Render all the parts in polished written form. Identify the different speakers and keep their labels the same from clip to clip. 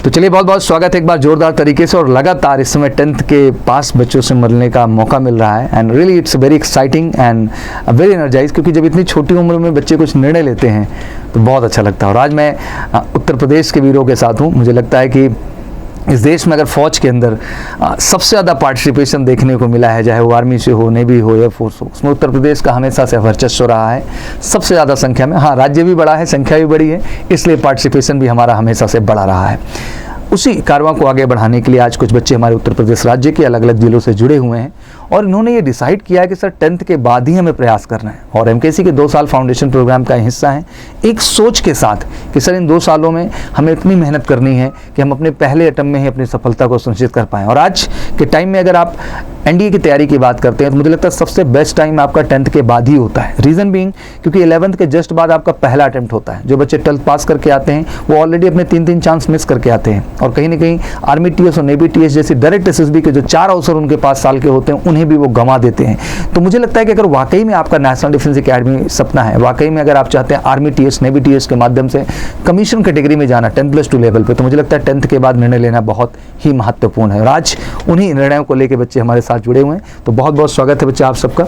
Speaker 1: तो चलिए बहुत बहुत स्वागत है एक बार जोरदार तरीके से। और लगातार इस समय 10th के पास बच्चों से मिलने का मौका मिल रहा है and really it's very exciting and very energize, क्योंकि जब इतनी छोटी उम्र में बच्चे कुछ निर्णय लेते हैं तो बहुत अच्छा लगता है। और आज मैं उत्तर प्रदेश के वीरों के साथ हूँ। मुझे लगता है कि इस देश में अगर फौज के अंदर सबसे ज़्यादा पार्टिसिपेशन देखने को मिला है, चाहे वो आर्मी से हो, नेवी हो या फोर्स हो, उसमें उत्तर प्रदेश का हमेशा से वर्चस्व रहा है सबसे ज़्यादा संख्या में। हाँ, राज्य भी बड़ा है, संख्या भी बड़ी है, इसलिए पार्टिसिपेशन भी हमारा हमेशा से बड़ा रहा है। उसी कारवां को आगे बढ़ाने के लिए आज कुछ बच्चे हमारे उत्तर प्रदेश राज्य के अलग अलग जिलों से जुड़े हुए हैं और इन्होंने ये डिसाइड किया है कि सर 10th के बाद ही हमें प्रयास करना है। और एमकेसी के 2 साल फाउंडेशन प्रोग्राम का हिस्सा है, एक सोच के साथ कि सर इन 2 सालों में हमें इतनी मेहनत करनी है कि हम अपने पहले अटेम्प्ट में ही अपनी सफलता को सुनिश्चित कर पाएँ। और आज के टाइम में अगर आप एनडीए की तैयारी की बात करते हैं तो मुझे लगता है सबसे बेस्ट टाइम आपका 10th के बाद ही होता है। रीज़न बीइंग क्योंकि 11th के जस्ट बाद आपका पहला अटेम्प्ट होता है। जो बच्चे 12th पास करके आते हैं वो ऑलरेडी अपने 3 चांस मिस करके आते हैं और कहीं ना कहीं आर्मी टीएस और नेवी टीएस जैसी डायरेक्ट एसएसबी के जो 4 अवसर उनके पास साल के होते हैं उन्हें भी वो गंवा देते हैं। तो मुझे लगता है कि अगर वाकई में आपका नेशनल डिफेंस एकेडमी सपना है, वाकई में अगर आप चाहते हैं आर्मी टीएस नेवी टीएस के माध्यम से कमीशन कैटेगरी में जाना 10+2 लेवल पे, तो मुझे लगता है 10th के बाद निर्णय लेना बहुत ही महत्वपूर्ण है। और आज उन्हीं निर्णयों को लेकर बच्चे हमारे साथ जुड़े हुए हैं, तो बहुत बहुत स्वागत है बच्चा आप सबका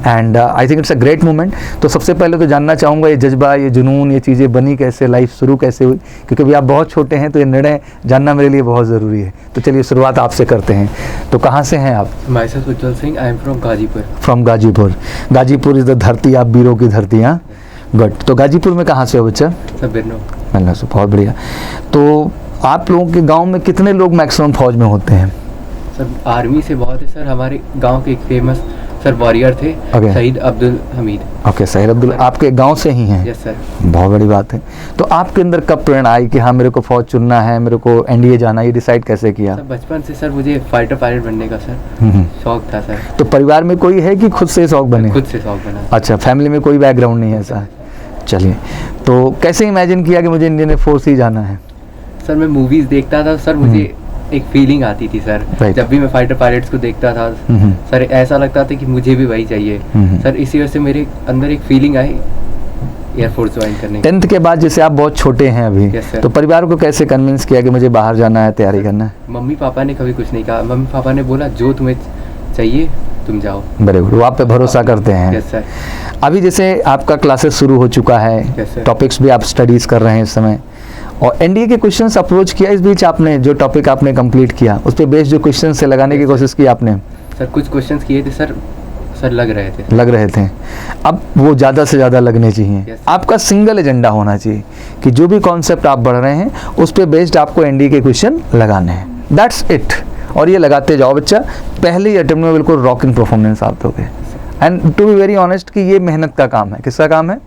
Speaker 1: and I think it's a great moment. तो सबसे पहले तो जानना चाहूँगा ये जज्बा, ये जुनून, ये चीज़ें बनी कैसे, लाइफ शुरू कैसे हुई, क्योंकि अभी आप बहुत छोटे हैं तो ये निर्णय जानना मेरे लिए बहुत ज़रूरी है। तो चलिए शुरुआत आपसे करते हैं। तो कहाँ से हैं आप?
Speaker 2: My self Ujjwal Singh, I am from Ghazipur.
Speaker 1: From Ghazipur. Ghazipur is the धरती, आप वीरों की धरती। हाँ, गुड। तो गाजीपुर में कहाँ से हो बच्चा?
Speaker 2: सर बिरनो।
Speaker 1: बहुत बढ़िया। तो आप लोगों के गाँव में कितने लोग मैक्सिमम फौज में होते हैं?
Speaker 2: सर आर्मी से बहुत है सर। हमारे गांव के एक फेमस सर वॉरियर थे, शहीद अब्दुल हमीद।
Speaker 1: ओके, शहीद अब्दुल आपके गांव से ही हैं?
Speaker 2: Yes sir.
Speaker 1: बहुत बड़ी बात है। तो आपके अंदर कब प्रेरणा आई कि हाँ मेरे को फौज चुनना है, मेरे को एनडीए जाना, ये डिसाइड कैसे किया?
Speaker 2: सर बचपन से सर मुझे फाइटर पायलट बनने का सर शौक था सर।
Speaker 1: तो परिवार में कोई है कि खुद से शौक बने?
Speaker 2: खुद से शौक बना।
Speaker 1: अच्छा, फैमिली में कोई बैकग्राउंड नहीं है ऐसा? चलिए, तो कैसे इमेजिन किया कि मुझे इंडियन फोर्स ही जाना है?
Speaker 2: सर मैं मूवीज देखता था सर, मुझे एक फीलिंग आती थी सर। जब भी मैं फाइटर पायलट्स को देखता था सर ऐसा लगता था कि मुझे भी वही चाहिए सर। इसी वजह से मेरे अंदर एक फीलिंग आई एयरफोर्स ज्वाइन करने की।
Speaker 1: 10th के बाद जैसे आप बहुत छोटे हैं अभी, तो परिवार को कैसे कन्विंस किया कि मुझे बाहर जाना है, तैयारी करना है?
Speaker 2: मम्मी पापा ने कभी कुछ नहीं कहा। मम्मी पापा ने बोला जो तुम्हें चाहिए तुम जाओ।
Speaker 1: वेरी गुड, वो आप पे भरोसा करते हैं।
Speaker 2: Yes sir.
Speaker 1: अभी जैसे आपका क्लासेस शुरू हो चुका है, टॉपिक्स भी आप स्टडीज कर रहे हैं इस समय, और एनडीए के क्वेश्चंस अप्रोच किया इस बीच आपने? जो टॉपिक आपने कंप्लीट किया उस पे बेस्ड जो क्वेश्चंस से लगाने की कोशिश की आपने?
Speaker 2: सर कुछ क्वेश्चंस किए थे सर लग रहे थे। अब वो ज़्यादा से ज़्यादा लगने चाहिए। आपका सिंगल एजेंडा होना चाहिए कि जो भी कॉन्सेप्ट आप बढ़ रहे हैं उस पे बेस्ड आपको एनडीए के क्वेश्चन लगाने हैं। That's it. और ये लगाते जाओ बच्चा, पहले ही अटेम्प्ट में बिल्कुल रॉकिंग परफॉर्मेंस आप दोगे। And to be very honest कि ये मेहनत का काम है। किसका काम है?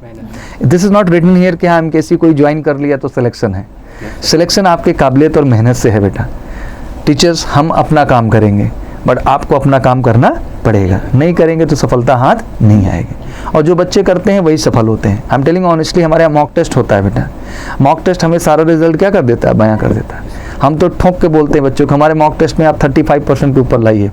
Speaker 2: This is not written here कि हाँ एमकेसी कोई ज्वाइन कर लिया तो सिलेक्शन है। सिलेक्शन आपके काबिलियत और मेहनत से है बेटा। टीचर्स हम अपना काम करेंगे, बट आपको अपना काम करना पड़ेगा। नहीं करेंगे तो सफलता हाथ नहीं आएगी। और जो बच्चे करते हैं वही सफल होते हैं। आई एम टेलिंग ऑनेस्टली, हमारे यहाँ मॉक टेस्ट होता है बेटा। मॉक टेस्ट हमें सारा रिजल्ट क्या कर देता है? बयां कर देता है। हम तो ठोक के बोलते हैं बच्चों को हमारे मॉक टेस्ट में आप 35% के ऊपर लाइए,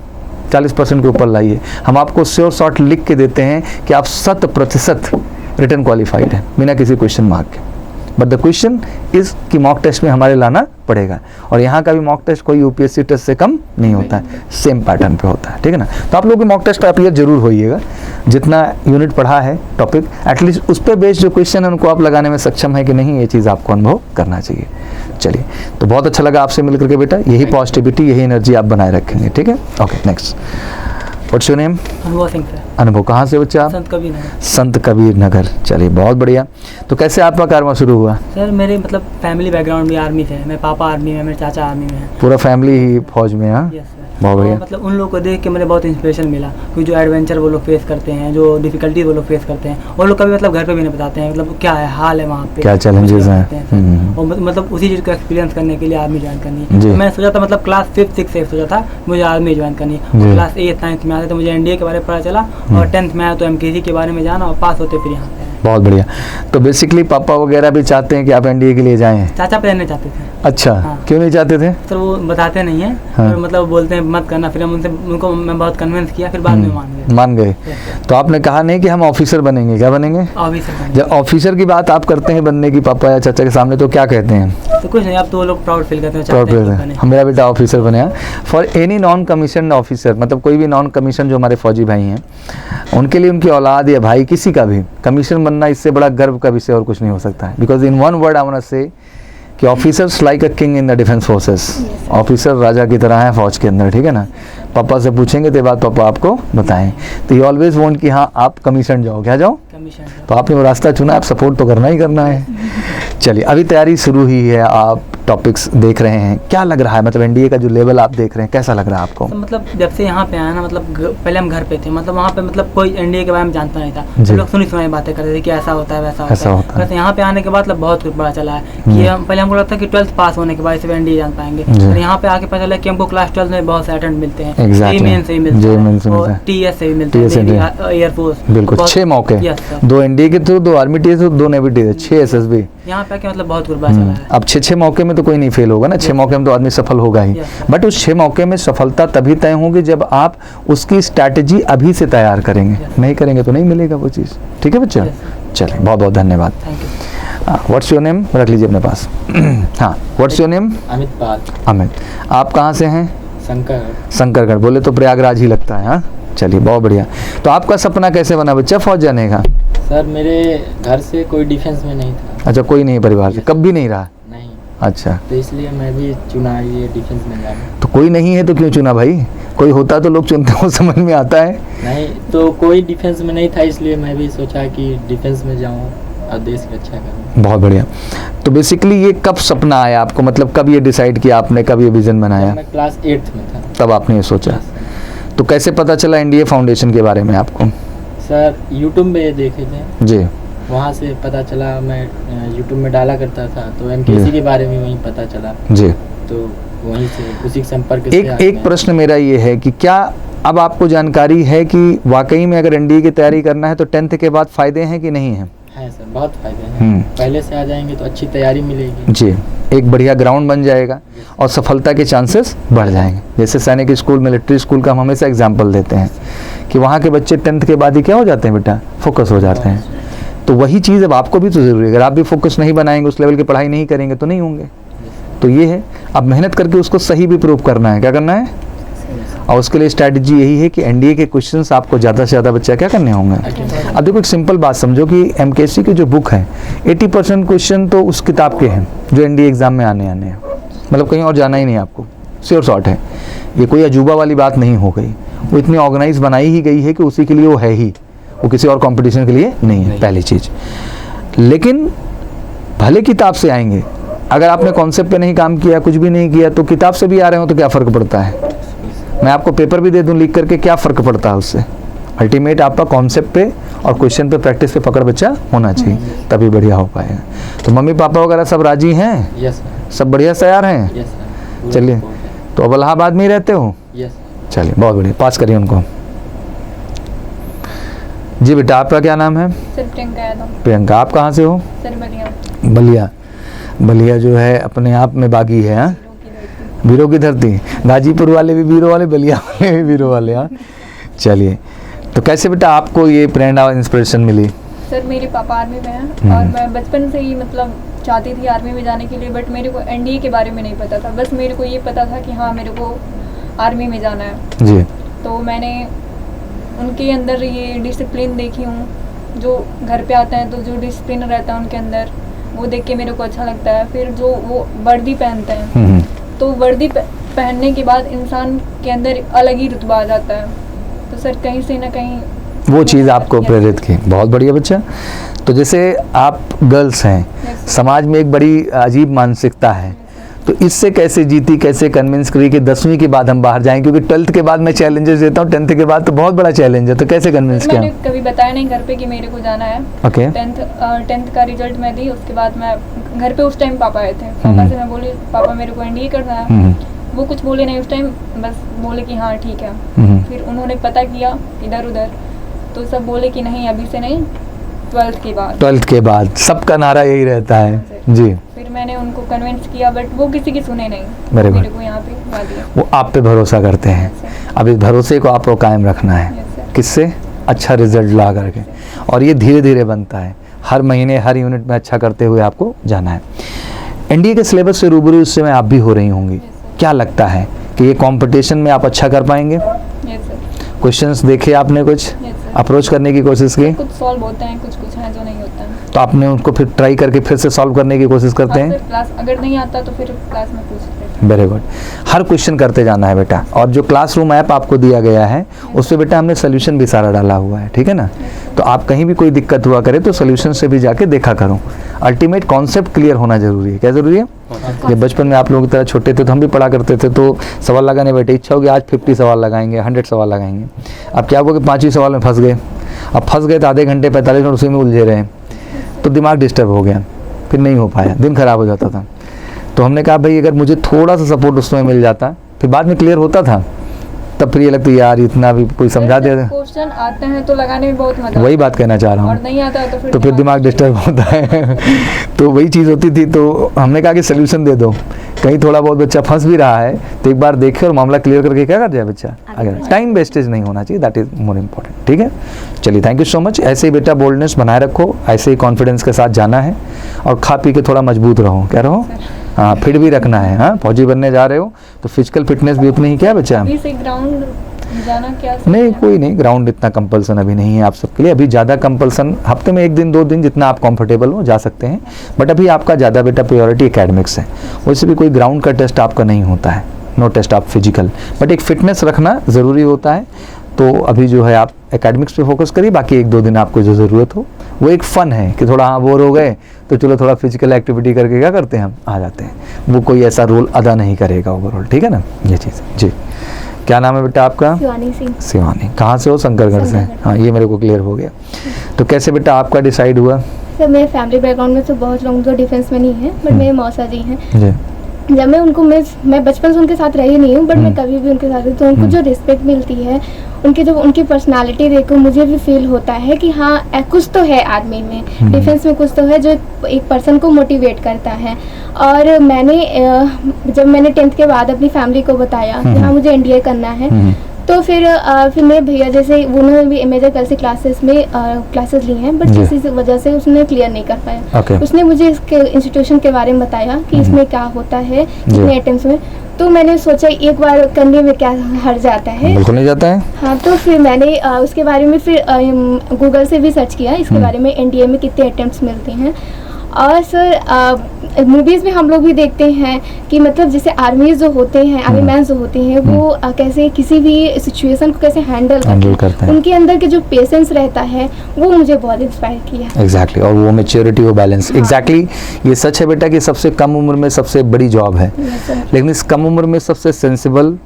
Speaker 2: 40% के ऊपर लाइए। हम आपको श्योर शॉर्ट लिख के देते हैं कि आप 100% रिटर्न क्वालिफाइड है बिना किसी क्वेश्चन मार्क के। बट द क्वेश्चन इज़ कि मॉक टेस्ट में हमारे लाना पड़ेगा। और यहाँ का भी मॉक टेस्ट कोई यूपीएससी टेस्ट से कम नहीं होता है, सेम पैटर्न पे होता है। ठीक है ना? तो आप लोगों के मॉक टेस्ट पर अपीयर जरूर होइएगा। जितना यूनिट पढ़ा है टॉपिक, एटलीस्ट उस पर बेस्ड जो क्वेश्चन है उनको आप लगाने में सक्षम है कि नहीं, ये चीज़ आपको अनुभव करना चाहिए। चलिए, तो बहुत अच्छा लगा आपसे मिलकर के बेटा। यही पॉजिटिविटी, यही एनर्जी आप बनाए रखेंगे। ठीक है, okay next. What's your name?
Speaker 3: अनुभव सिंह सर।
Speaker 1: अनुभव, कहाँ से बच्चा आप?
Speaker 3: संत कबीर नगर।
Speaker 1: संत कबीर नगर। चलिए बहुत बढ़िया। तो कैसे आपका कारवां शुरू हुआ?
Speaker 3: सर मेरे मतलब फैमिली बैकग्राउंड भी आर्मी से है। मेरे पापा आर्मी में, मेरे चाचा आर्मी में है।
Speaker 1: पूरा फैमिली ही फौज में? हाँ,
Speaker 3: यस सर।
Speaker 1: बहुत बढ़िया।
Speaker 3: मतलब उन लोगों को देख के मुझे बहुत इंस्पिरेशन मिला, क्योंकि जो एडवेंचर वो लोग फेस करते हैं, जो डिफिकल्टी वो लोग फेस करते हैं, वो लोग कभी मतलब घर पे भी नहीं बताते हैं मतलब क्या है हाल है वहाँ पे,
Speaker 1: क्या चैलेंजेस हैं।
Speaker 3: और मतलब उसी चीज़ का एक्सपीरियंस करने के लिए आर्मी ज्वाइन करनी है। तो मैंने सोचा था मतलब क्लास 5th 6th से सोचा था मुझे आर्मी ज्वाइन करनी है। क्लास 8th 9th में आते तो मुझे एनडीए के बारे में पता चला, और 10th में आया तो एमकेसी के बारे में जाना, और पास होते फिर यहाँ पे।
Speaker 1: बहुत बढ़िया। तो बेसिकली पापा वगैरह भी चाहते हैं कि आप एनडीए के लिए जाएं?
Speaker 3: चाचा पहले चाहते थे।
Speaker 1: अच्छा,
Speaker 3: हाँ।
Speaker 1: क्यों नहीं चाहते थे?
Speaker 3: सर वो बताते नहीं है।
Speaker 1: हाँ।
Speaker 3: और मतलब बोलते हैं मत करना, फिर हम उनको मैं बहुत कन्विंस किया, फिर बाद में
Speaker 1: मान गए। तो आपने कहा नहीं कि हम ऑफिसर बनेंगे? क्या बनेंगे?
Speaker 3: ऑफिसर।
Speaker 1: जब ऑफिसर की बात आप करते हैं बनने की पापा या चाचा के सामने, तो क्या कहते हैं?
Speaker 3: तो कुछ नहीं, अब तो वो लोग प्राउड फील करते हैं,
Speaker 1: प्राउड
Speaker 3: चाहते
Speaker 1: फील
Speaker 3: हैं कि
Speaker 1: करते हैं,
Speaker 3: बने।
Speaker 1: मेरा बेटा ऑफिसर बने। For any non commission officer, मतलब कोई भी नॉन कमीशन जो हमारे फौजी भाई हैं, उनके लिए उनकी औलाद या भाई किसी का भी कमीशन बनना, इससे बड़ा गर्व का विषय और कुछ नहीं हो सकता है। Because in one word I want to say कि officers like a king in the defence forces, officer राजा की तरह है फौज के अंदर, ठीक है ना। पापा से पूछेंगे तो बात पापा आपको बताएं, तो ये ऑलवेज वांट कि हाँ आप कमीशन जाओ, क्या जाओ,
Speaker 3: कमीशन
Speaker 1: तो आपने वो रास्ता चुना, आप सपोर्ट तो करना ही करना है। चलिए, अभी तैयारी शुरू ही है, आप टॉपिक्स देख रहे हैं, क्या लग रहा है, मतलब एनडीए का जो लेवल आप देख रहे हैं कैसा लग रहा है आपको?
Speaker 3: तो मतलब जब से यहाँ पे आया ना, मतलब पहले हम घर पे थे, मतलब वहाँ पे मतलब कोई एनडीए के बारे में जानता नहीं था,
Speaker 1: जी।
Speaker 3: हम लोग सुनी सुनाई बातें करते थे कि ऐसा होता है वैसा
Speaker 1: ऐसा
Speaker 3: होता
Speaker 1: होता
Speaker 3: है।
Speaker 1: है।
Speaker 3: बस यहाँ पे आने के बाद मतलब बहुत कुछ पता चला है कि हम पहले हमको लगता था कि 12th पास होने के बाद सिर्फ एनडीए जान पाएंगे,
Speaker 1: जी।
Speaker 3: और यहाँ पे आके पता चला कि हमको क्लास 12 में बहुत से अटेंड मिलते हैं,
Speaker 1: Exactly.
Speaker 3: मेन से ही मिलते
Speaker 1: JEE main से
Speaker 3: हैं,
Speaker 1: मिलता
Speaker 3: और
Speaker 1: है।
Speaker 3: टीएस से भी मिलते
Speaker 1: TS से
Speaker 3: हैं,
Speaker 1: भी।
Speaker 3: एयरफोर्स,
Speaker 1: बिल्कुल 6 मौके,
Speaker 3: Yes, sir।
Speaker 1: 2 एनडीए के through, 2 army TA, 2 navy TA, 6 SSB.
Speaker 3: यहाँ पे आके मतलब बहुत कुछ पता चला है।
Speaker 1: अब 6 मौके में तो कोई नहीं फेल होगा ना, 6 मौके में तो आदमी सफल होगा ही।
Speaker 3: Yes, sir।
Speaker 1: बट उस 6 मौके में सफलता तभी तय होगी जब आप उसकी स्ट्रैटेजी अभी से तैयार करेंगे,
Speaker 3: Yes।
Speaker 1: नहीं करेंगे तो नहीं मिलेगा वो चीज़, ठीक है बच्चा?
Speaker 3: Yes,
Speaker 1: चलिए, बहुत बहुत धन्यवाद।
Speaker 3: Thank you.
Speaker 1: What's your name, रख लीजिए अपने पास। हाँ, व्हाट्स योर नेम?
Speaker 2: अमित पाल,
Speaker 1: अमित। आप कहाँ से हैं?
Speaker 2: शंकर।
Speaker 1: शंकरगढ़, बोले तो प्रयागराज ही लगता है। हाँ, चलिए, बहुत बढ़िया। तो आपका सपना कैसे बना बच्चा फौज जाने का?
Speaker 2: सर मेरे घर से कोई डिफेंस में नहीं था।
Speaker 1: अच्छा, कोई नहीं परिवार से, कब भी नहीं रहा?
Speaker 2: नहीं,
Speaker 1: अच्छा,
Speaker 2: तो इसलिए मैं भी चुना ये डिफेंस में जाना।
Speaker 1: तो कोई नहीं है तो क्यों चुना भाई? कोई होता तो लोग चुनते हो, समझ में आता है।
Speaker 2: नहीं, तो कोई डिफेंस में नहीं था, इसलिए मैं भी सोचा कि डिफेंस में जाऊँ और देश की रक्षा करूँ।
Speaker 1: बहुत बढ़िया। तो बेसिकली ये कब सपना आया आपको, मतलब कब ये डिसाइड किया आपने, कब ये विजन बनाया?
Speaker 2: मैं क्लास 8th में था
Speaker 1: तब आपने ये सोचा। तो कैसे पता चला एनडीए फाउंडेशन के बारे में आपको?
Speaker 2: सर। यूट्यूब में देखे थे,
Speaker 1: जी,
Speaker 2: वहाँ से पता चला। मैं यूट्यूब में डाला करता था, तो एमकेसी के बारे में वहीं पता चला,
Speaker 1: जी।
Speaker 2: तो वहीं से उसी के संपर्क से
Speaker 1: एक प्रश्न मेरा ये है कि क्या अब आपको जानकारी है कि वाकई में अगर एनडीए की तैयारी करना है तो 10th के बाद फायदे हैं कि नहीं हैं?
Speaker 2: है सर, बहुत फायदे हैं। पहले से आ जाएंगे तो अच्छी तैयारी मिलेगी
Speaker 1: जी, एक बढ़िया ग्राउंड बन जाएगा और सफलता के चांसेस बढ़ जाएंगे। जैसे सैनिक स्कूल, मिलिट्री स्कूल का हम हमेशा एग्जाम्पल देते हैं कि वहाँ के बच्चे 10th के बाद ही क्या हो जाते हैं बेटा, फोकस हो जाते हैं। तो वही चीज़ अब आपको भी तो ज़रूरी है, अगर आप भी फोकस नहीं बनाएंगे, उस लेवल की पढ़ाई नहीं करेंगे तो नहीं होंगे। तो ये है, अब मेहनत करके उसको सही भी प्रूव करना है, क्या करना है, और उसके लिए स्ट्रैटेजी यही है कि एनडीए के क्वेश्चंस आपको ज़्यादा से ज़्यादा बच्चा क्या करने होंगे। अब देखो एक सिंपल बात समझो कि एमकेसी की जो बुक है 80% क्वेश्चन तो उस किताब के हैं जो एनडीए एग्जाम में आने हैं, मतलब कहीं और जाना ही नहीं आपको, श्योर शॉर्ट है। ये कोई अजूबा वाली बात नहीं हो गई, वो इतनी ऑर्गेनाइज बनाई ही गई है कि उसी के लिए वो है ही, वो किसी और कंपटीशन के लिए नहीं है, पहली चीज़। लेकिन भले किताब से आएंगे, अगर आपने कॉन्सेप्ट पे नहीं काम किया, कुछ भी नहीं किया, तो किताब से भी आ रहे हो तो क्या फ़र्क पड़ता है? मैं आपको पेपर भी दे दूं लिख करके, क्या फ़र्क पड़ता है उससे? अल्टीमेट आपका कॉन्सेप्ट पे और क्वेश्चन पे, प्रैक्टिस पे पकड़ बच्चा होना चाहिए, तभी बढ़िया हो पाएगा। तो मम्मी पापा वगैरह सब राजी हैं?
Speaker 2: Yes sir.
Speaker 1: सब बढ़िया तैयार हैं?
Speaker 2: Yes sir.
Speaker 1: चलिए, तो अब इलाहाबाद में ही रहते हो?
Speaker 2: यस।
Speaker 1: चलिए, बहुत बढ़िया, पास करिए उनको। जी बेटा, आपका क्या नाम है?
Speaker 4: सर प्रियंका यादव।
Speaker 1: प्रियंका, आप कहाँ से हो?
Speaker 4: सर बलिया।
Speaker 1: बलिया। बलिया जो है अपने आप में बागी है। हाँ, वीरों की धरती। गाजीपुर वाले भी वीरों वाले, बलिया वाले भी वीरों वाले। हाँ, चलिए, तो कैसे बेटा आपको ये प्रेरणा और इंस्पिरेशन मिली?
Speaker 4: सर मेरे पापा आर्मी में हैं और मैं बचपन से ही मतलब चाहती थी आर्मी में जाने के लिए, बट मेरे को एनडीए के बारे में नहीं पता था। बस मेरे को ये पता था कि हाँ मेरे को आर्मी में जाना है
Speaker 1: जी।
Speaker 4: तो मैंने उनके अंदर ये डिसिप्लिन देखी हूँ, जो घर पे आते हैं तो जो डिसिप्लिन रहता है उनके अंदर, वो देख के मेरे को अच्छा लगता है। फिर जो वो वर्दी पहनते हैं, तो वर्दी पहनने के बाद इंसान के अंदर अलग ही रुतबा आ जाता है। तो सर कहीं से ना कहीं
Speaker 1: वो चीज़ आपको प्रेरित की। बहुत बढ़िया बच्चा। तो जैसे आप गर्ल्स हैं, समाज में एक बड़ी अजीब मानसिकता है, तो इससे कैसे जीती, कैसे कन्विंस करी कि 10वीं के बाद हम बाहर जाएं? क्योंकि 12th के बाद मैं चैलेंजेस देता हूँ, 10th के बाद तो बहुत बड़ा चैलेंज है, तो कैसे कन्विंस किया?
Speaker 4: मैंने कभी बताया नहीं घर पे कि मेरे को जाना है।
Speaker 1: ओके।
Speaker 4: 10th का रिजल्ट मैं दी, उसके बाद मैं घर पे, उस टाइम पापा आए थे, पापा से मैं बोली पापा मेरे को एनडीए करना है। वो कुछ बोले नहीं उस टाइम, बस बोले कि हाँ ठीक है। फिर उन्होंने पता किया इधर उधर, तो सब बोले कि नहीं अभी से नहीं, 12th के बाद।
Speaker 1: 12th के बाद सबका नारा यही रहता है जी।
Speaker 4: फिर मैंने उनको कन्विंस किया, बट वो किसी की सुने नहीं,
Speaker 1: मेरे
Speaker 4: को यहाँ पे ला दिया।
Speaker 1: वो आप पे भरोसा करते हैं। अब इस भरोसे को आपको कायम रखना है, किससे? अच्छा रिजल्ट ला करके, और ये धीरे धीरे बनता है, हर महीने हर यूनिट में अच्छा करते हुए आपको जाना है। एनडीए के सिलेबस से रूबरू इस समय आप भी हो रही होंगी, क्या लगता है कि ये कंपटीशन में आप अच्छा कर पाएंगे? क्वेश्चंस देखे आपने, कुछ अप्रोच करने की कोशिश की?
Speaker 4: कुछ सॉल्व होते हैं, कुछ कुछ हैं जो नहीं होता है,
Speaker 1: तो आपने उनको फिर ट्राई करके फिर से सॉल्व करने की कोशिश करते हैं?
Speaker 4: क्लास अगर नहीं आता तो फिर क्लास में पूछ लेते हैं।
Speaker 1: Very good. हर क्वेश्चन करते जाना है बेटा, और जो क्लासरूम ऐप आपको दिया गया है उस पर बेटा हमने सोल्यूशन भी सारा डाला हुआ है, ठीक है ना? तो आप कहीं भी कोई दिक्कत हुआ करे तो सोल्यूशन से भी जाके देखा करो। अल्टीमेट कॉन्सेप्ट क्लियर होना जरूरी है। क्या जरूरी है? जब बचपन में आप लोगों की तरह छोटे थे तो हम भी पढ़ा करते थे, तो सवाल लगाने बैठे, इच्छा होगी आज 50 सवाल लगाएंगे, 100 सवाल लगाएंगे। अब क्या होगा कि 5 ही सवाल में फंस गए, अब फंस गए तो आधे घंटे 45 मिनट उसी में उलझे रहे, तो दिमाग डिस्टर्ब हो गया, फिर नहीं हो पाया, दिन खराब हो जाता था। तो हमने कहा भाई अगर मुझे थोड़ा सा सपोर्ट उसमें मिल जाता, फिर बाद में क्लियर होता था, तब फिर ये लगता है यार इतना भी कोई समझा दे।
Speaker 4: क्वेश्चन आते हैं तो लगाने में बहुत मजा,
Speaker 1: वही बात कहना चाह रहा
Speaker 4: और
Speaker 1: हूँ,
Speaker 4: नहीं आता तो
Speaker 1: फिर दिमाग डिस्टर्ब होता है। तो वही चीज़ होती थी, तो हमने कहा कि सोल्यूशन दे दो, कहीं थोड़ा बहुत बच्चा फंस भी रहा है तो एक बार देखे और मामला क्लियर करके क्या कर जाए बच्चा, अगर टाइम वेस्टेज नहीं होना चाहिए, दैट इज मोर इम्पोर्टेंट। ठीक है, चलिए थैंक यू सो मच। ऐसे ही बेटा बोल्डनेस बनाए रखो, ऐसे ही कॉन्फिडेंस के साथ जाना है, और खा पी के थोड़ा मजबूत रहो, क्या रहो, हाँ फिट भी रखना है। हाँ फौजी बनने जा रहे हो तो फिजिकल फिटनेस भी उतनी ही, क्या बच्चा
Speaker 4: ग्राउंड जाना क्या
Speaker 1: नहीं, कोई नहीं, ग्राउंड इतना कंपल्सन अभी नहीं है आप सबके लिए, अभी ज़्यादा कंपल्सन हफ्ते में 1 दिन 2 दिन जितना आप कंफर्टेबल हो जा सकते हैं, बट अभी आपका ज़्यादा बेटा प्रायोरिटी एकेडमिक्स है। वैसे भी कोई ग्राउंड का टेस्ट आपका नहीं होता है, नो टेस्ट आप फिजिकल, बट एक फिटनेस रखना ज़रूरी होता है। तो अभी जो है आप एकेडमिक्स पे फोकस करिए, बाकी 1-2 दिन आपको जो ज़रूरत हो, वो एक फ़न है कि थोड़ा हाँ बोर हो गए तो चलो थोड़ा फिजिकल एक्टिविटी करके क्या करते हैं हम आ जाते हैं, वो कोई ऐसा रोल अदा नहीं करेगा ओवरऑल। ठीक है ना, ये चीज़ जी। क्या नाम है बेटा आपका?
Speaker 5: शिवानी सिंह।
Speaker 1: शिवानी, कहाँ से हो? शंकरगढ़ से। हाँ ये मेरे को क्लियर हो गया। तो कैसे बेटा आपका डिसाइड हुआ?
Speaker 5: सर मेरे फैमिली बैकग्राउंड में तो बहुत लोग तो डिफेंस में नहीं है, बट मेरे मौसा जी हैं
Speaker 1: जी।
Speaker 5: जब मैं उनको मैं बचपन से उनके साथ रही नहीं हूँ, बट मैं कभी भी उनके साथ रही, तो उनको जो रिस्पेक्ट मिलती है, उनकी जब उनकी पर्सनालिटी देखो मुझे भी फील होता है कि हाँ कुछ तो है आदमी में, डिफेंस में कुछ तो है जो एक पर्सन को मोटिवेट करता है। और मैंने जब मैंने 10th के बाद अपनी फैमिली को बताया कि हाँ मुझे एनडीए करना है, तो फिर मेरे भैया जैसे उन्होंने भी मेजर गर्ल्स की क्लासेस में क्लासेस ली हैं, बट किसी वजह से उसने क्लियर नहीं कर पाया।
Speaker 1: Okay.
Speaker 5: उसने मुझे इसके इंस्टीट्यूशन के बारे में बताया कि इसमें क्या होता है, कितने अटेम्प्ट्स में, तो मैंने सोचा एक बार करने में क्या हर्ज जाता है,
Speaker 1: बिल्कुल नहीं जाता है।
Speaker 5: हाँ तो फिर मैंने उसके बारे में फिर गूगल से भी सर्च किया इसके बारे में, एनडीए में कितने अटेम्प्ट्स मिलते हैं। और सर मूवीज़ में हम लोग भी देखते हैं कि मतलब जैसे आर्मीज जो होते हैं, आर्मी मैन जो होते हैं, वो कैसे किसी भी सिचुएशन को कैसे हैंडल करते हैं, उनके अंदर के जो पेशेंस रहता है वो मुझे बहुत इंस्पायर किया।
Speaker 1: एग्जैक्टली, और वो मैच्योरिटी, वो बैलेंस, एग्जैक्टली ये सच है बेटा कि सबसे कम उम्र में सबसे बड़ी जॉब है, लेकिन इस कम उम्र में सबसे सेंसिबल,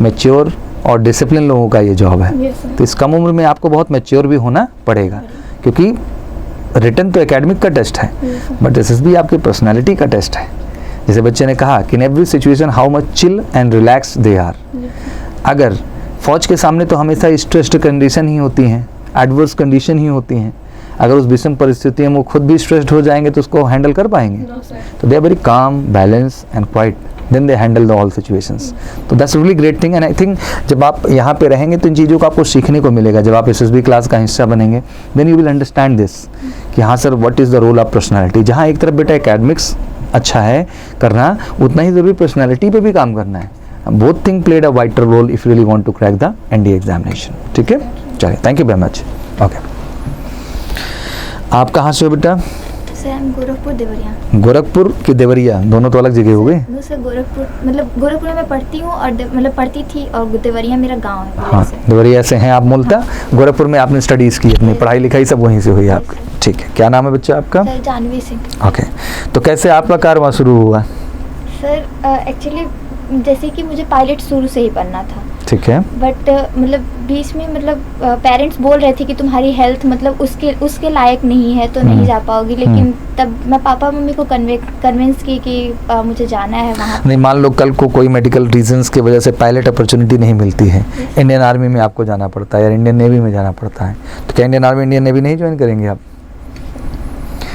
Speaker 1: मैच्योर और डिसिप्लिन लोगों का ये जॉब है। तो इस कम उम्र में आपको बहुत मैच्योर भी होना पड़ेगा, क्योंकि रिटर्न तो एकेडमिक का टेस्ट है, बट एसएसबी आपकी पर्सनालिटी का टेस्ट है। जैसे बच्चे ने कहा कि in every situation how much chill and relax they are. अगर फौज के सामने तो हमेशा स्ट्रेस्ड कंडीशन ही होती हैं, एडवर्स कंडीशन ही होती हैं, अगर उस विषम परिस्थिति में वो खुद भी स्ट्रेस्ड हो जाएंगे तो उसको हैंडल कर पाएंगे? तो they are very calm, balance and quiet, then they handle the all situations. तो that's really great thing, and I think जब आप यहाँ पे रहेंगे तो इन चीज़ों को आपको सीखने को मिलेगा। जब आप एसएसबी क्लास का हिस्सा बनेंगे then you will understand this कि हाँ sir what is the role of personality. जहाँ एक तरफ बेटा एकेडमिक्स अच्छा है करना, उतना ही ज़रूरी पर्सनैलिटी पे भी काम करना है। Both thing played a vital role if you really want to crack the NDA examination. ठीक है, चलिए thank you very much. Okay, आप कहाँ से हो बेटा?
Speaker 5: गोरखपुर देवरिया।
Speaker 1: गोरखपुर की देवरिया, दोनों तो अलग जगह हो गए।
Speaker 5: सर गोरखपुर मतलब गोरखपुर में मैं पढ़ती हूँ और मतलब पढ़ती थी, और देवरिया मेरा गांव है।
Speaker 1: हाँ देवरिया से हैं आप मूलतः, गोरखपुर में आपने स्टडीज़ की, अपनी पढ़ाई लिखाई सब वहीं से हुई आपकी। ठीक है, क्या नाम है बच्चा आपका?
Speaker 5: सर जानवी सिंह।
Speaker 1: ओके, तो कैसे आपका कारवां शुरू हुआ?
Speaker 5: सर एक्चुअली जैसे कि मुझे पायलट शुरू से ही बनना था,
Speaker 1: ठीक है, बट
Speaker 5: मतलब बीच में मतलब पेरेंट्स बोल रहे थे कि तुम्हारी हेल्थ मतलब उसके लायक नहीं है तो नहीं जा पाओगी, लेकिन तब मैं पापा मम्मी को कन्विंस की कि मुझे जाना है वहाँ।
Speaker 1: नहीं, मान लो कल को कोई मेडिकल रीजंस की वजह से पायलट अपॉर्चुनिटी नहीं मिलती है, इंडियन आर्मी में आपको जाना पड़ता है या इंडियन नेवी में जाना पड़ता है, तो क्या इंडियन आर्मी इंडियन नेवी नहीं ज्वाइन करेंगे आप?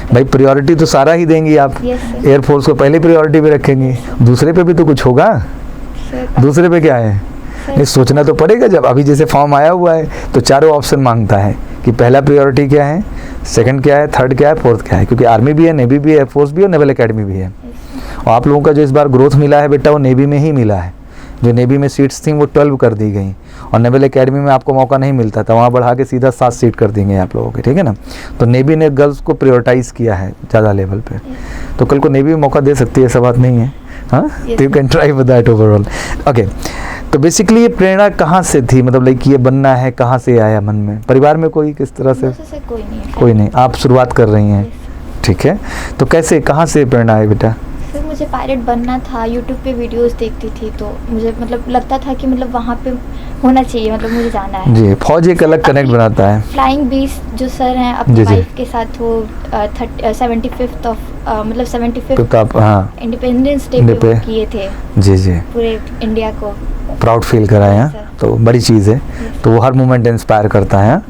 Speaker 1: भाई प्रायोरिटी तो सारा ही देंगी आप, एयरफोर्स को पहले प्रायोरिटी पे रखेंगी, दूसरे पे भी तो कुछ होगा। दूसरे पे क्या है, नहीं सोचना तो पड़ेगा। जब अभी जैसे फॉर्म आया हुआ है तो चारों ऑप्शन मांगता है कि पहला प्रायोरिटी क्या है, सेकंड क्या है, थर्ड क्या है, फोर्थ क्या है, क्योंकि आर्मी भी है, नेवी भी है, एयरफोर्स भी है और नेवल एकेडमी भी है। और आप लोगों का जो इस बार ग्रोथ मिला है बेटा वो नेवी में ही मिला है। जो नेवी में सीट्स थी वो 12 कर दी गई और नेवल एकेडमी में आपको मौका नहीं मिलता था, वहाँ बढ़ा के सीधा 7 सीट कर देंगे आप लोगों के, ठीक है ना। तो नेवी ने गर्ल्स को प्रायोरिटाइज़ किया है ज़्यादा लेवल पे, तो कल को नेवी में मौका दे सकती है, ऐसा बात नहीं है। हाँ, तो you can try with that overall. Okay, तो बेसिकली ये प्रेरणा कहाँ से थी, मतलब लाइक ये बनना है कहाँ से आया मन में? परिवार में कोई किस तरह से?
Speaker 5: कोई नहीं है।
Speaker 1: कोई नहीं, आप शुरुआत कर रही हैं, ठीक है। तो कैसे, कहाँ से प्रेरणा है बेटा?
Speaker 5: सर मुझे पायलट बनना था, यूट्यूब पे वीडियोस देखती थी तो मुझे मतलब लगता था कि मतलब वहाँ पे होना चाहिए, मतलब मुझे जाना है
Speaker 1: जी। फौज एक अलग कनेक्ट बनाता है।
Speaker 5: फ्लाइंग बीस्ट जो सर हैं अपनी वाइफ के साथ वो 75th ऑफ मतलब 75th
Speaker 1: हाँ
Speaker 5: इंडिपेंडेंस डे पे किए थे
Speaker 1: जी जी,
Speaker 5: पूरे इंडिया को
Speaker 1: प्राउड फील कराया, तो बड़ी चीज़ है। तो वो हर मोमेंट इंस्पायर करता है,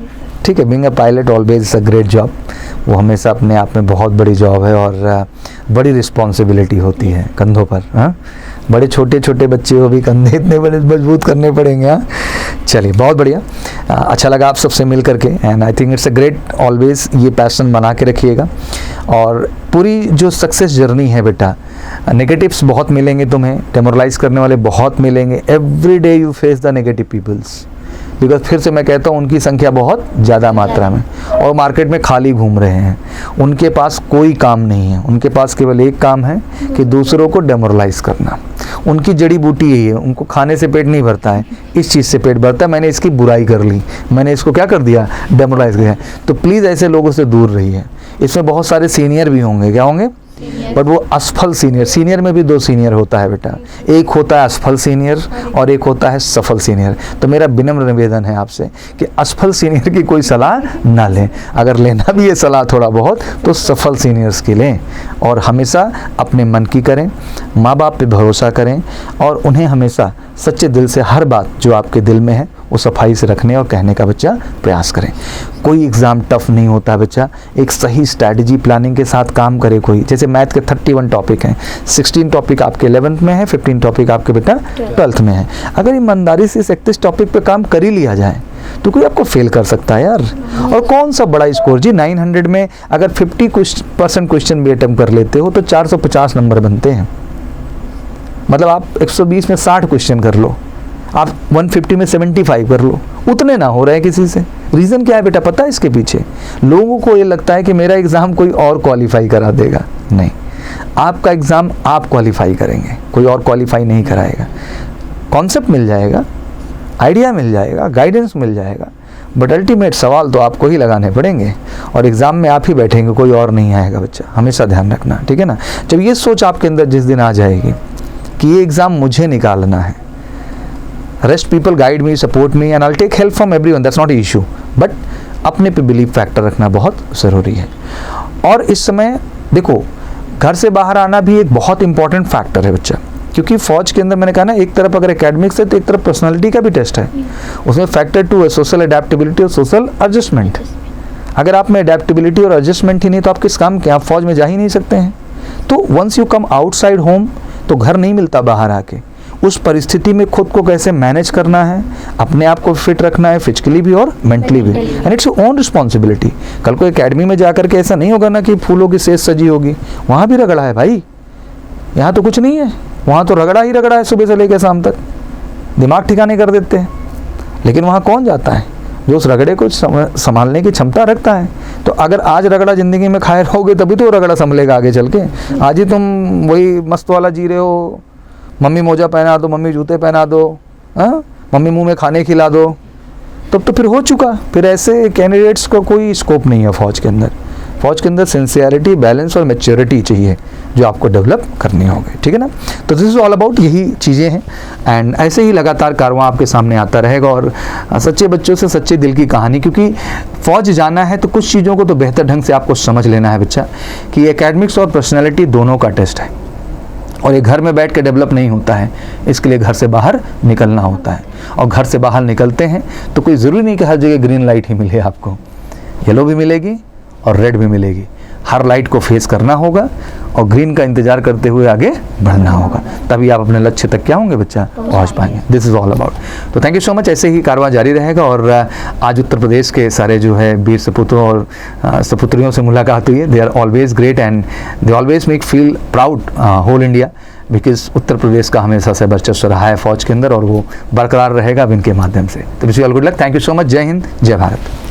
Speaker 1: ठीक है। Being a pilot always is a great job, वो हमेशा अपने आप में बहुत बड़ी जॉब है और बड़ी रिस्पॉन्सिबिलिटी होती है कंधों पर। हाँ, बड़े छोटे छोटे बच्चे हो भी कंधे इतने बड़े मजबूत करने पड़ेंगे। हाँ, चलिए बहुत बढ़िया, अच्छा लगा आप सबसे मिल करके and I think it's a great, always ये पैशन बना के रखिएगा। और पूरी जो सक्सेस जर्नी है बेटा, नेगेटिव्स बहुत मिलेंगे तुम्हें, डेमोरलाइज करने वाले बहुत मिलेंगे, every day you face the negative peoples, because फिर से मैं कहता हूँ उनकी संख्या बहुत ज़्यादा मात्रा में और मार्केट में खाली घूम रहे हैं, उनके पास कोई काम नहीं है, उनके पास केवल एक काम है कि दूसरों को डेमोरलाइज करना। उनकी जड़ी बूटी यही है, उनको खाने से पेट नहीं भरता है, इस चीज़ से पेट भरता है, मैंने इसकी बुराई कर ली, मैंने इसको क्या कर दिया, डेमोरलाइज किया। तो प्लीज़ ऐसे लोगों से दूर रहिए। इसमें बहुत सारे सीनियर भी होंगे, क्या होंगे, बट वो असफल सीनियर, सीनियर में भी 2 सीनियर होता है बेटा, एक होता है असफल सीनियर और एक होता है सफल सीनियर। तो मेरा विनम्र निवेदन है आपसे कि असफल सीनियर की कोई सलाह ना लें, अगर लेना भी है सलाह थोड़ा बहुत तो सफल सीनियर्स की लें, और हमेशा अपने मन की करें, माँ बाप पे भरोसा करें और उन्हें हमेशा सच्चे दिल से हर बात जो आपके दिल में है वो सफाई से रखने और कहने का बच्चा प्रयास करें। कोई एग्ज़ाम टफ नहीं होता बच्चा, एक सही स्ट्रैटेजी प्लानिंग के साथ काम करे कोई। जैसे मैथ के 31 टॉपिक हैं, 16 टॉपिक आपके 11th में है, 15 टॉपिक आपके बेटा 12th में है। अगर ईमानदारी से इस 31 टॉपिक पे काम कर ही लिया जाए तो कोई आपको फेल कर सकता है यार। और कौन सा बड़ा स्कोर जी, 900 में अगर 50% क्वेश्चन भी अटेम्प्ट कर लेते हो तो 450 नंबर बनते हैं। मतलब आप 120 में 60 क्वेश्चन कर लो, आप 150 में 75 कर लो, उतने ना हो रहे हैं किसी से। रीज़न क्या है बेटा पता है इसके पीछे? लोगों को ये लगता है कि मेरा एग्ज़ाम कोई और क्वालिफाई करा देगा। नहीं, आपका एग्ज़ाम आप क्वालिफाई करेंगे, कोई और क्वालिफाई नहीं कराएगा। कॉन्सेप्ट मिल जाएगा, आइडिया मिल जाएगा, गाइडेंस मिल जाएगा, बट अल्टीमेट सवाल तो आपको ही लगाने पड़ेंगे और एग्ज़ाम में आप ही बैठेंगे, कोई और नहीं आएगा बच्चा। हमेशा ध्यान रखना, ठीक है ना। जब ये सोच आपके अंदर जिस दिन आ जाएगी कि ये एग्ज़ाम मुझे निकालना है, rest people guide me, support me and I will take help from everyone, that's not issue, but अपने पे बिलीव फैक्टर रखना बहुत ज़रूरी है। और इस समय देखो, घर से बाहर आना भी एक बहुत इंपॉर्टेंट फैक्टर है बच्चा, क्योंकि फौज के अंदर मैंने कहा ना, एक तरफ अगर एकेडमिक्स है तो एक तरफ पर्सनालिटी का भी टेस्ट है। उसमें फैक्टर 2 है सोशल एडेप्टेबिलिटी और सोशल एडजस्टमेंट। अगर आप में एडेप्टेबिलिटी और एडजस्टमेंट ही नहीं तो आप किस काम के, आप फौज में जा ही नहीं सकते हैं। तो once you come outside home, तो घर नहीं मिलता बाहर आके, उस परिस्थिति में खुद को कैसे मैनेज करना है, अपने आप को फिट रखना है फिजिकली भी और मेंटली भी, and it's your own responsibility. कल को एकेडमी में जाकर के ऐसा नहीं होगा ना कि फूलों की सेज सजी होगी, वहाँ भी रगड़ा है भाई, यहाँ तो कुछ नहीं है, वहाँ तो रगड़ा ही रगड़ा है सुबह से लेकर शाम तक, दिमाग ठिकाने कर देते हैं। लेकिन वहाँ कौन जाता है जो उस रगड़े को संभालने की क्षमता रखता है। तो अगर आज रगड़ा ज़िंदगी में खाए रहोगे तभी तो रगड़ा संभलेगा आगे चल के। आज ही तुम वही मस्त वाला जी रहे हो, मम्मी मोजा पहना दो, मम्मी जूते पहना दो, हाँ, मम्मी मुंह में खाने खिला दो, तब तो फिर हो चुका। फिर ऐसे कैंडिडेट्स का कोई स्कोप नहीं है फौज के अंदर। फौज के अंदर सिंसियरिटी, बैलेंस और मैच्योरिटी चाहिए जो आपको डेवलप करनी होगी, ठीक है ना। तो दिस इज़ ऑल अबाउट यही चीज़ें हैं एंड ऐसे ही लगातार कारवां आपके सामने आता रहेगा और सच्चे बच्चों से सच्चे दिल की कहानी। क्योंकि फौज जाना है तो कुछ चीज़ों को तो बेहतर ढंग से आपको समझ लेना है बच्चा कि एकेडमिक्स और पर्सनैलिटी दोनों का टेस्ट है और ये घर में बैठ के डेवलप नहीं होता है, इसके लिए घर से बाहर निकलना होता है। और घर से बाहर निकलते हैं तो कोई ज़रूरी नहीं कि हर जगह ग्रीन लाइट ही मिले, आपको येलो भी मिलेगी और रेड भी मिलेगी। हर लाइट को फेस करना होगा और ग्रीन का इंतजार करते हुए आगे बढ़ना होगा, तभी आप अपने लक्ष्य तक क्या होंगे बच्चा, पहुंच पाएंगे। This is all about. तो थैंक यू सो मच। ऐसे ही कारवां जारी रहेगा और आज उत्तर प्रदेश के सारे जो है वीर सपूतों और सपुत्रियों से मुलाकात हुई है। They are always great and they always make feel proud whole India, because Uttar Pradesh का हमेशा से वर्चस्व रहा है फौज के अंदर और वो बरकरार रहेगा अब इनके माध्यम से। तो wish you all good luck. Thank you so much. जय हिंद, जय भारत।